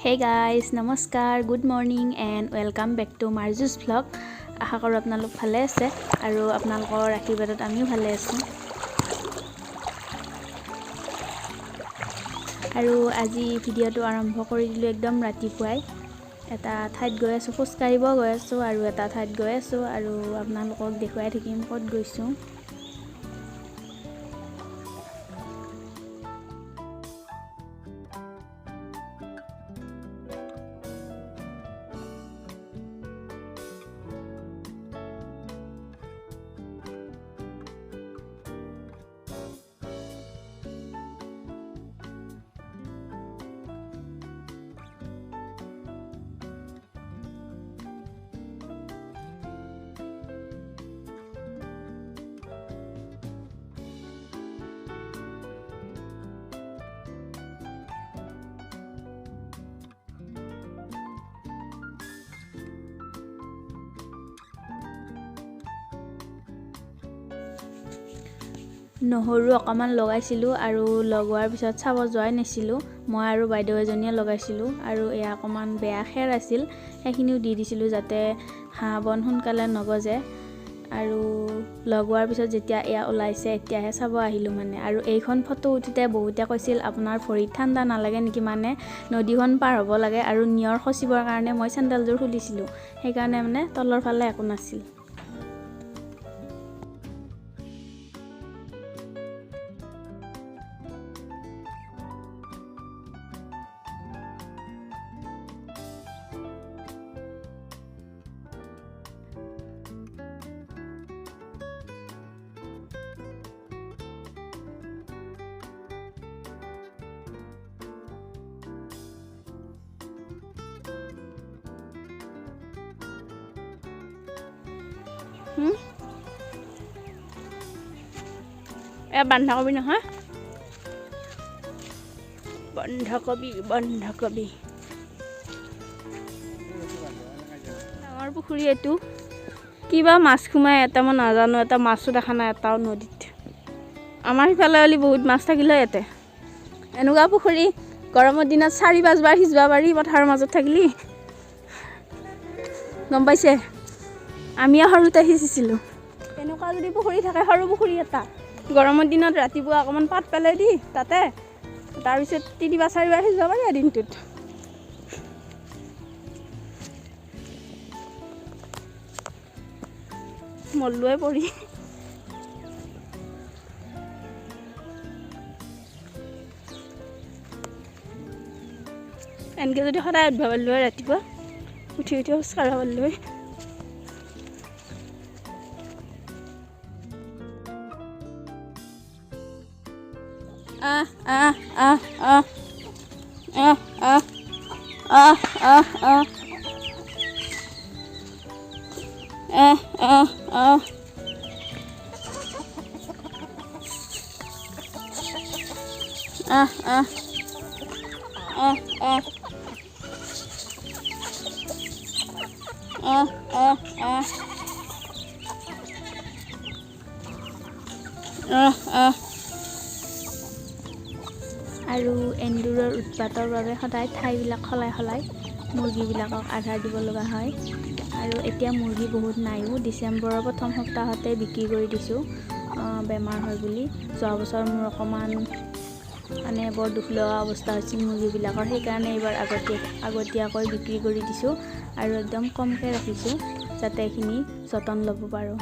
Hey guys, নমস্কাৰ, good morning and welcome back to মাৰ্জুছ vlog. আশা কৰোঁ আপোনালোক ভালে আছে আৰু আপোনালোকৰ আশীৰ্বাদত আমিও ভালে আছোঁ। আৰু আজি ভিডিঅ'টো আৰম্ভ কৰি দিলোঁ একদম ৰাতিপুৱাই। এটা ঠাইত গৈ আছোঁ, খোজকাঢ়িব গৈ আছোঁ আৰু এটা ঠাইত গৈ আছোঁ আৰু আপোনালোকক দেখুৱাই থাকিম ক'ত গৈছোঁ। নহৰু অকমান লগাইছিলোঁ আৰু লগোৱাৰ পিছত চাব যোৱাই নাছিলোঁ। মই আৰু বাইদেউ এজনীয়ে লগাইছিলোঁ আৰু এয়া অকমান বেয়া খেৰ আছিল, সেইখিনিও দি দিছিলোঁ যাতে হাঁহ বন সোনকালে নগজে। আৰু লগোৱাৰ পিছত যেতিয়া এয়া ওলাইছে এতিয়াহে চাব আহিলোঁ মানে। আৰু এইখন ফটো উঠোঁতে বহুতে কৈছিল আপোনাৰ ভৰিত ঠাণ্ডা নালাগে নেকি, মানে নদীখন পাৰ হ'ব লাগে আৰু নিয়ৰ খচিবৰ কাৰণে মই চেণ্ডেলযোৰ খুলিছিলোঁ, সেইকাৰণে মানে তলৰ ফালে একো নাছিল। এয়া বন্ধাকবি নহয়, বন্ধাকবি ডাঙৰ পুখুৰী এইটো। কিবা মাছ সোমাই এটা মই নাজানো, এটা মাছো দেখা নাই এটাও নদীত। আমাৰ সিফালে হ'লে বহুত মাছ থাকিলে ইয়াতে। এনেকুৱা পুখুৰী গৰমৰ দিনত 4-5 বাৰ সিঁচিব পাৰি পথাৰৰ মাজত থাকিলি, গম পাইছে। আমিও সৰুতে সিঁচিছিলোঁ। এনেকুৱা যদি পুখুৰী থাকে, সৰু পুখুৰী এটা, গৰমৰ দিনত ৰাতিপুৱা অকণমান পাত পেলাই দি তাতে তাৰপিছত 3-4 বাৰ সিঁচিব পাৰি দিনটোত। মল্লুৱে পৰি এনেকৈ যদি সদায় উঠিব পাৰিলোঁ হয়, ৰাতিপুৱা উঠি খোজ কাঢ়িব পাৰিলোঁ হয়। আৰু এন্দুৰৰ উৎপাতৰ বাবে সদায় ঠাইবিলাক সলাই মুৰ্গীবিলাকক আধাৰ দিব লগা হয়। আৰু এতিয়া মুৰ্গী বহুত নাইও, ডিচেম্বৰৰ প্ৰথম সপ্তাহতে বিক্ৰী কৰি দিছোঁ বেমাৰ হয় বুলি। যোৱা বছৰ মোৰ অকণমান মানে বৰ দুখ লগা অৱস্থা হৈছিল মুৰ্গীবিলাকৰ, সেইকাৰণে এইবাৰ আগতীয়াকৈ বিক্ৰী কৰি দিছোঁ আৰু একদম কমকৈ ৰাখিছোঁ যাতে এইখিনি যতন ল'ব পাৰোঁ।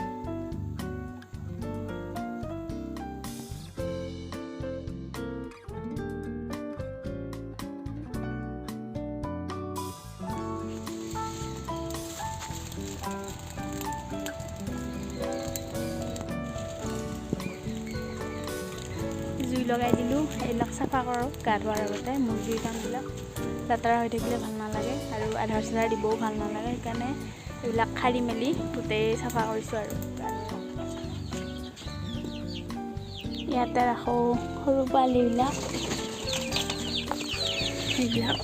জুই লগাই দিলোঁ, এইবিলাক চাফা কৰোঁ গা ধোৱাৰ আগতে। মুৰ্গীৰ কামবিলাক লেতেৰা হৈ থাকিলে ভাল নালাগে আৰু আধাৰ দিবও ভাল নালাগে, সেইকাৰণে এইবিলাক সাৰি মেলি গোটেই চাফা কৰিছোঁ। আৰু ইয়াতে ৰাখোঁ সৰু পোৱালিবিলাক, সেইবিলাক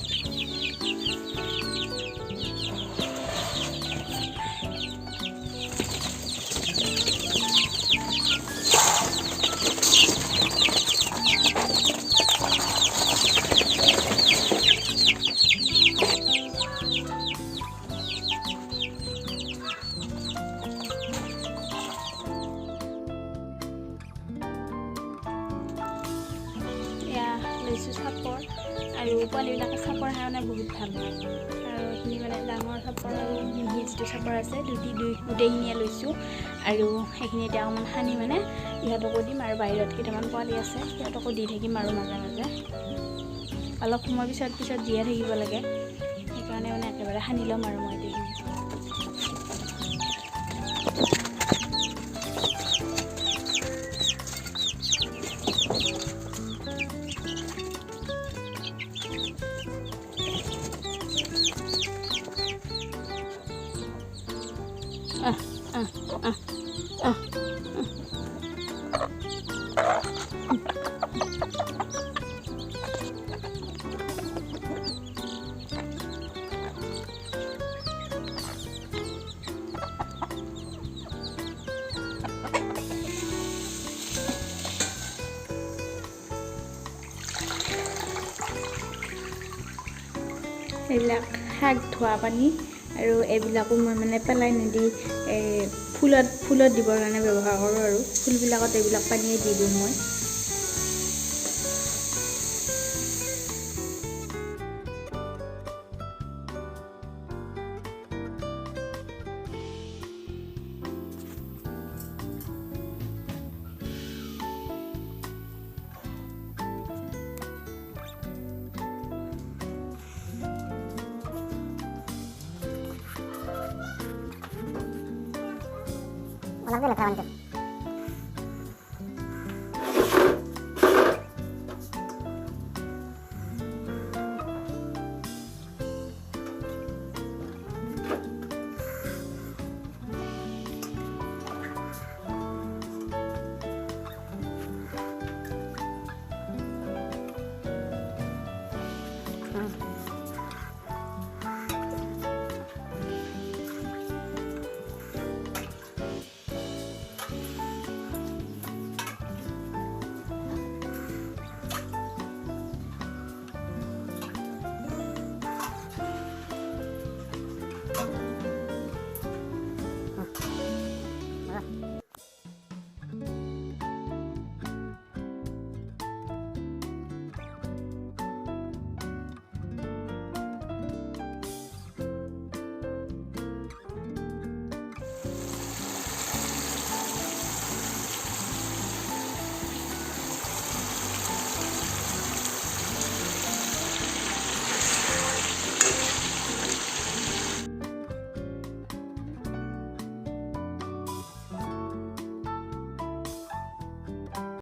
দিছোঁ চাপৰ আৰু পোৱালিবিলাকে চাপৰ খাই মানে বহুত ভাল পায় আৰু এইখিনি মানে ডাঙৰ চাপৰ আৰু মিহি যিটো চাপৰ আছে গোটেইখিনিয়ে লৈছোঁ আৰু সেইখিনি এতিয়া অকণমান সানি মানে ইহঁতকো দিম আৰু বাহিৰত কেইটামান পোৱালি আছে সিহঁতকো দি থাকিম আৰু মাজে মাজে অলপ সময় পিছত দিয়ে থাকিব লাগে সেইকাৰণে মানে একেবাৰে সানি ল'ম আৰু মই এইখিনি এইবিলাক শাক ধোৱা পানী আৰু এইবিলাকো মই মানে পেলাই নিদি ফুলত দিবৰ কাৰণে ব্যৱহাৰ কৰোঁ আৰু ফুলবিলাকত এইবিলাক পানীয়ে দি দিওঁ মই Olak dulu kawan tuh.